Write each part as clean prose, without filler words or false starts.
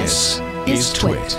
This is TWiT.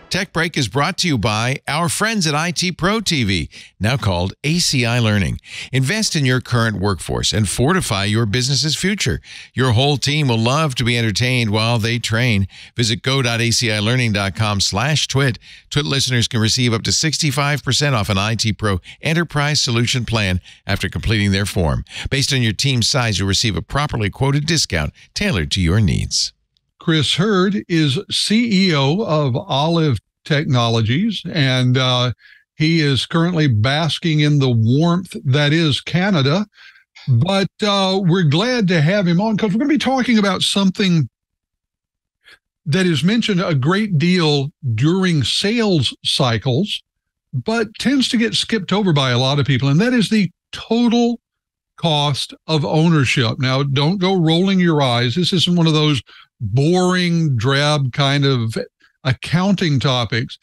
Tech Break is brought to you by our friends at IT Pro TV, now called ACI Learning. Invest in your current workforce and fortify your business's future. Your whole team will love to be entertained while they train. Visit go.acilearning.com/TWiT. TWiT listeners can receive up to 65% off an IT Pro Enterprise Solution Plan after completing their form. Based on your team's size, you'll receive a properly quoted discount tailored to your needs. Chris Hurd is CEO of Olive Technologies, and he is currently basking in the warmth that is Canada. But we're glad to have him on because we're going to be talking about something that is mentioned a great deal during sales cycles, but tends to get skipped over by a lot of people, and that is the total cost of ownership. Now, don't go rolling your eyes. This isn't one of those boring, drab kind of accounting topics.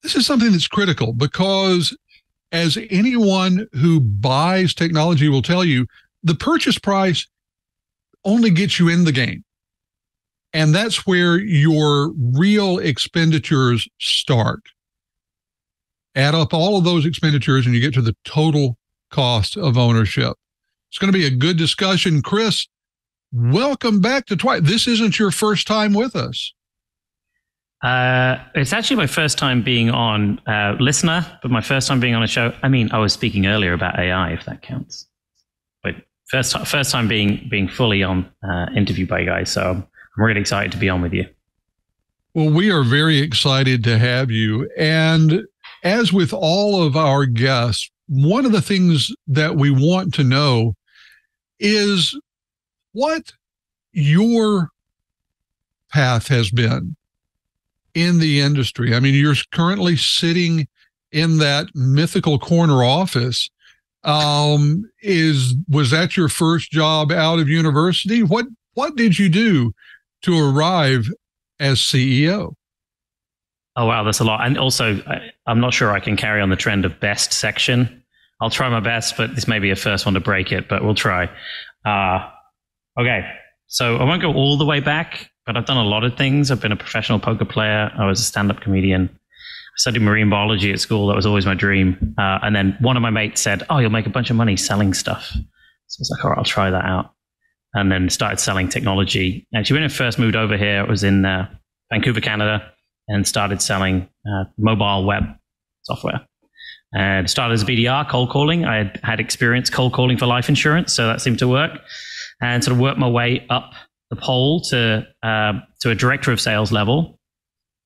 This is something that's critical because, as anyone who buys technology will tell you, the purchase price only gets you in the game. And that's where your real expenditures start. Add up all of those expenditures and you get to the total cost of ownership. It's going to be a good discussion. Chris, welcome back to TWiT. This isn't your first time with us. It's actually my first time being on listener, but my first time being on a show. I mean, I was speaking earlier about AI, if that counts. But first time being fully on interviewed by you guys. So I'm really excited to be on with you. Well, we are very excited to have you. And as with all of our guests, one of the things that we want to know is what your path has been in the industry. I mean, you're currently sitting in that mythical corner office. Was that your first job out of university? What did you do to arrive as CEO? Oh, wow, that's a lot. And also, I'm not sure I can carry on the trend of best section. I'll try my best, but this may be a first one to break it, but we'll try. Okay, so I won't go all the way back, but I've done a lot of things. I've been a professional poker player. I was a stand-up comedian. I studied marine biology at school. That was always my dream. And then one of my mates said, oh, you'll make a bunch of money selling stuff. So I was like, all right, I'll try that out. And then started selling technology. Actually, when I first moved over here, I was in Vancouver, Canada, and started selling mobile web software. And started as a BDR, cold calling. I had experience cold calling for life insurance, so that seemed to work. And sort of worked my way up the pole to a director of sales level.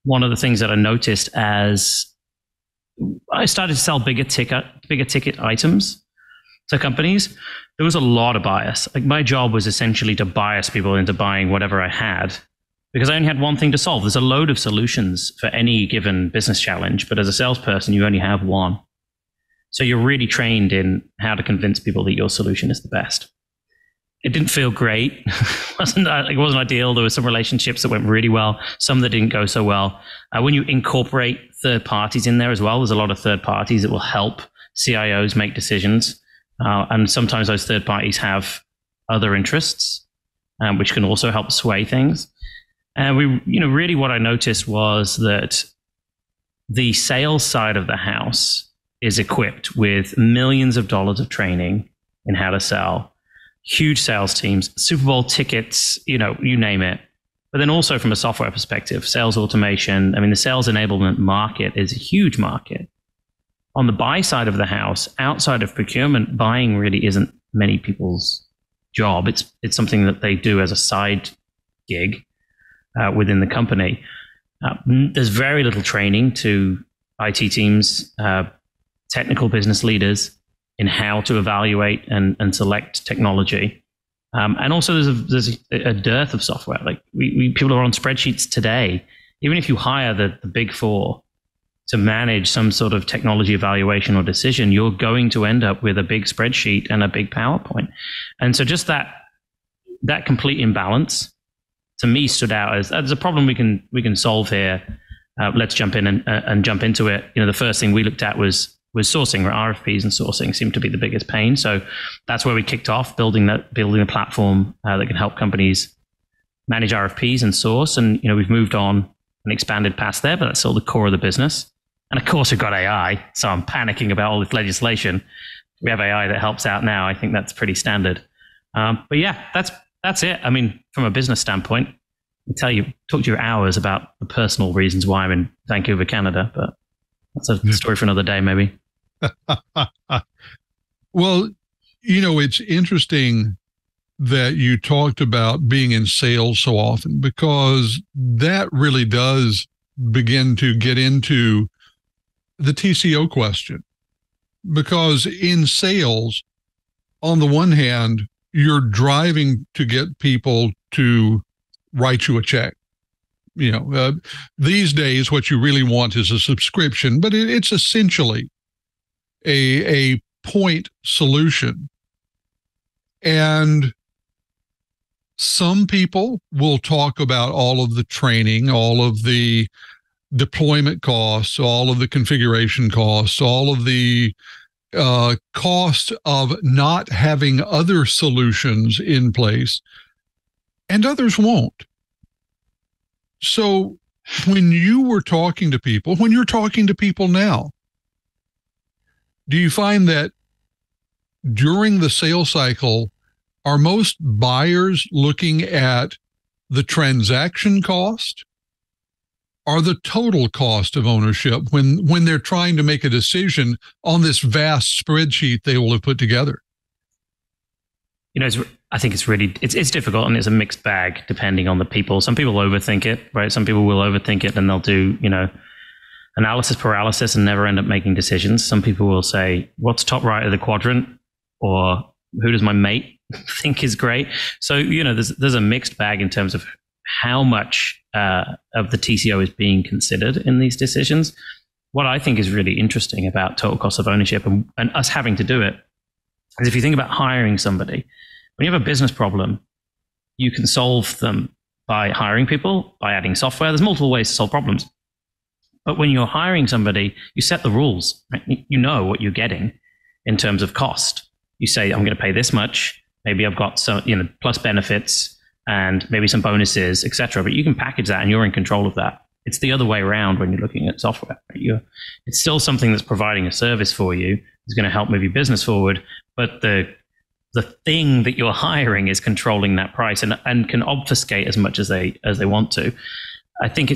One of the things that I noticed as I started to sell bigger ticket items to companies, there was a lot of bias. Like my job was essentially to bias people into buying whatever I had, because I only had one thing to solve. There's a load of solutions for any given business challenge, but as a salesperson, you only have one. So you're really trained in how to convince people that your solution is the best. It didn't feel great. It wasn't ideal. There were some relationships that went really well, some that didn't go so well. When you incorporate third parties in there as well, there's a lot of third parties that will help CIOs make decisions. And sometimes those third parties have other interests, which can also help sway things. And really what I noticed was that the sales side of the house is equipped with millions of dollars of training in how to sell, huge sales teams, Super Bowl tickets, you name it. But then also from a software perspective, sales automation, I mean, the sales enablement market is a huge market. On the buy side of the house, outside of procurement, buying really isn't many people's job. It's something that they do as a side gig within the company. There's very little training to IT teams, technical business leaders in how to evaluate and select technology. And also there's a dearth of software. Like people are on spreadsheets today. Even if you hire the big four to manage some sort of technology evaluation or decision, you're going to end up with a big spreadsheet and a big PowerPoint. And so just that complete imbalance to me stood out as a problem we can solve here. Let's jump in and jump into it. The first thing we looked at was sourcing, right? RFPs and sourcing seemed to be the biggest pain. So that's where we kicked off building a platform that can help companies manage RFPs and source. And, we've moved on and expanded past there, but that's still the core of the business. And of course, we've got AI. So I'm panicking about all this legislation. We have AI that helps out now. I think that's pretty standard. But yeah, that's it. I mean, from a business standpoint, I talk to you hours about the personal reasons why I'm in Vancouver, Canada, but that's a story for another day, maybe. Well, it's interesting that you talked about being in sales so often, because that really does begin to get into the TCO question. Because in sales, on the one hand, you're driving to get people to write you a check. These days, what you really want is a subscription, but it's essentially a point solution. And some people will talk about all of the training, all of the deployment costs, all of the configuration costs, all of the cost of not having other solutions in place, and others won't. So when you're talking to people now, do you find that during the sales cycle, are most buyers looking at the transaction cost or the total cost of ownership when they're trying to make a decision on this vast spreadsheet they will have put together? I think it's difficult, and it's a mixed bag depending on the people. Some people overthink it, right? Some people will overthink it and they'll do, analysis paralysis and never end up making decisions. Some people will say, what's top right of the quadrant? Or who does my mate think is great? So, there's a mixed bag in terms of how much of the TCO is being considered in these decisions. What I think is really interesting about total cost of ownership and us having to do it is, if you think about hiring somebody, when you have a business problem, you can solve them by hiring people, by adding software. There's multiple ways to solve problems. But when you're hiring somebody, you set the rules, right? You know what you're getting in terms of cost. You say, I'm going to pay this much. Maybe I've got some, plus benefits and maybe some bonuses, etc. But you can package that and you're in control of that. It's the other way around when you're looking at software. Right? It's still something that's providing a service for you. It's going to help move your business forward. But the thing that you're hiring is controlling that price and can obfuscate as much as they want to. I think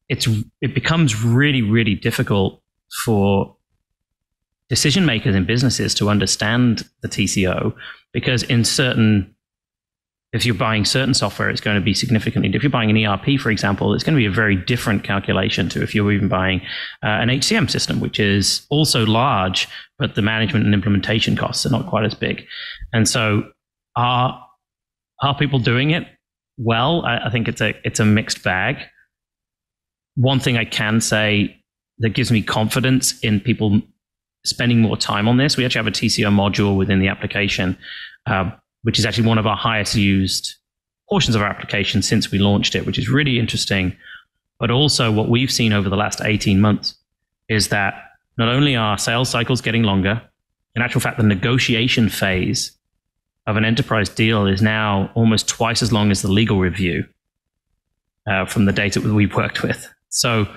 it becomes really, really difficult for decision makers in businesses to understand the TCO, because if you're buying certain software, it's going to be significantly. If you're buying an ERP, for example, it's going to be a very different calculation to if you're even buying an HCM system, which is also large, but the management and implementation costs are not quite as big. And so, are people doing it well? I think it's a mixed bag. One thing I can say that gives me confidence in people spending more time on this, we actually have a TCO module within the application, which is actually one of our highest used portions of our application since we launched it, which is really interesting. But also what we've seen over the last 18 months is that not only are sales cycles getting longer, in actual fact, the negotiation phase of an enterprise deal is now almost twice as long as the legal review from the data that we've worked with. So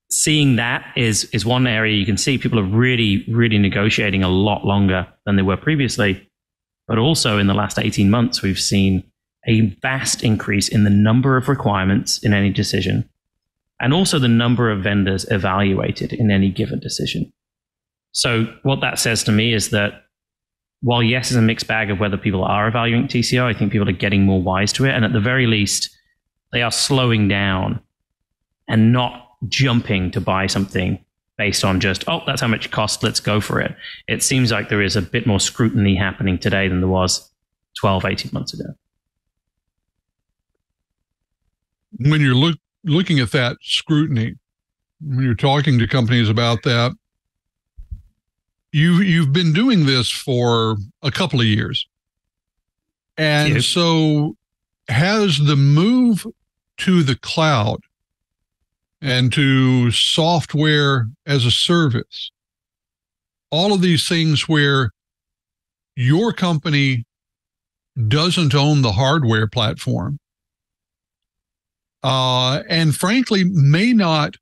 seeing that is one area you can see people are really, really negotiating a lot longer than they were previously. But also in the last 18 months, we've seen a vast increase in the number of requirements in any decision, and also the number of vendors evaluated in any given decision. So what that says to me is that while yes, it's a mixed bag of whether people are evaluating TCO, I think people are getting more wise to it. And at the very least, they are slowing down and not jumping to buy something based on just, oh, that's how much it costs, let's go for it. It seems like there is a bit more scrutiny happening today than there was 12, 18 months ago. When you're looking at that scrutiny, when you're talking to companies about that, you've been doing this for a couple of years. And so has the move to the cloud and to software as a service, all of these things where your company doesn't own the hardware platform, and frankly may not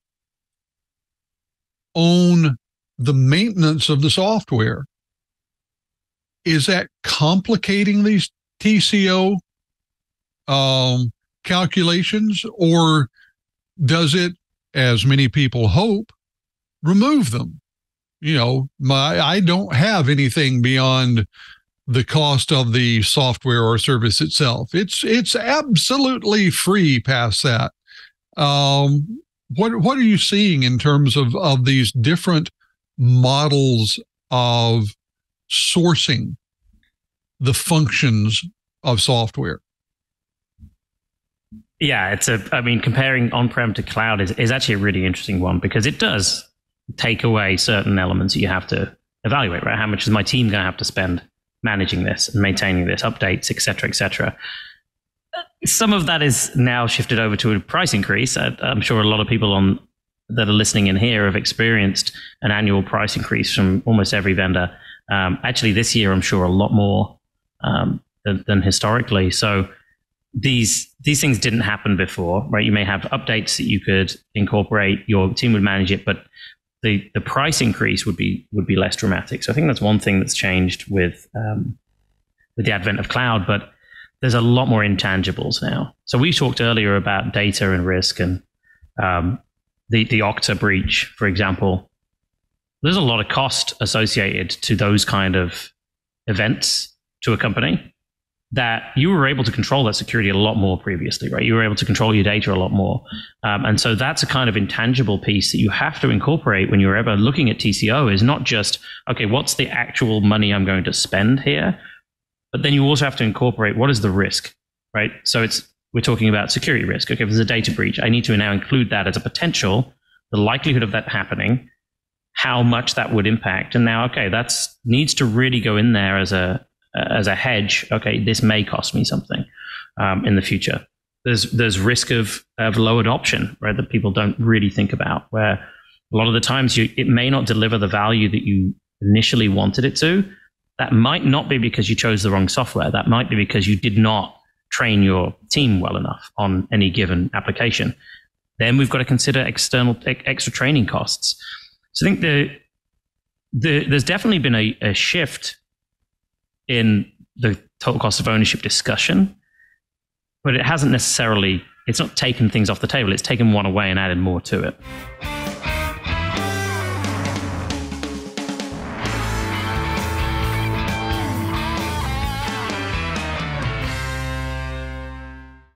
own the maintenance of the software. Is that complicating these TCO calculations, or does it, as many people hope, remove them? I don't have anything beyond the cost of the software or service itself. It's absolutely free past that. What are you seeing in terms of these different models of sourcing the functions of software? Yeah, comparing on-prem to cloud is actually a really interesting one, because it does take away certain elements that you have to evaluate, right? How much is my team going to have to spend managing this and maintaining this, updates, et cetera, et cetera. Some of that is now shifted over to a price increase. I'm sure a lot of people that are listening in here have experienced an annual price increase from almost every vendor. Actually, this year, I'm sure a lot more than historically. So these things didn't happen before, right? You may have updates that you could incorporate, your team would manage it, but the price increase would be less dramatic. So I think that's one thing that's changed with the advent of cloud, but there's a lot more intangibles now. So we talked earlier about data and risk, and the Okta breach, for example. There's a lot of cost associated to those kind of events to a company that you were able to control that security a lot more previously, right? You were able to control your data a lot more. And so that's a kind of intangible piece that you have to incorporate when you're ever looking at TCO, is not just, okay, what's the actual money I'm going to spend here? But then you also have to incorporate, what is the risk, right? So we're talking about security risk. Okay, if there's a data breach, I need to now include that as a potential, the likelihood of that happening, how much that would impact. And now, okay, that's needs to really go in there as a hedge. Okay, this may cost me something in the future. There's risk of low adoption, right, that people don't really think about, where a lot of the times it may not deliver the value that you initially wanted it to. That might not be because you chose the wrong software. That might be because you did not train your team well enough on any given application. Then we've got to consider extra training costs. So I think there's definitely been a shift in the total cost of ownership discussion, but it hasn't necessarily, it's not taken things off the table. It's taken one away and added more to it.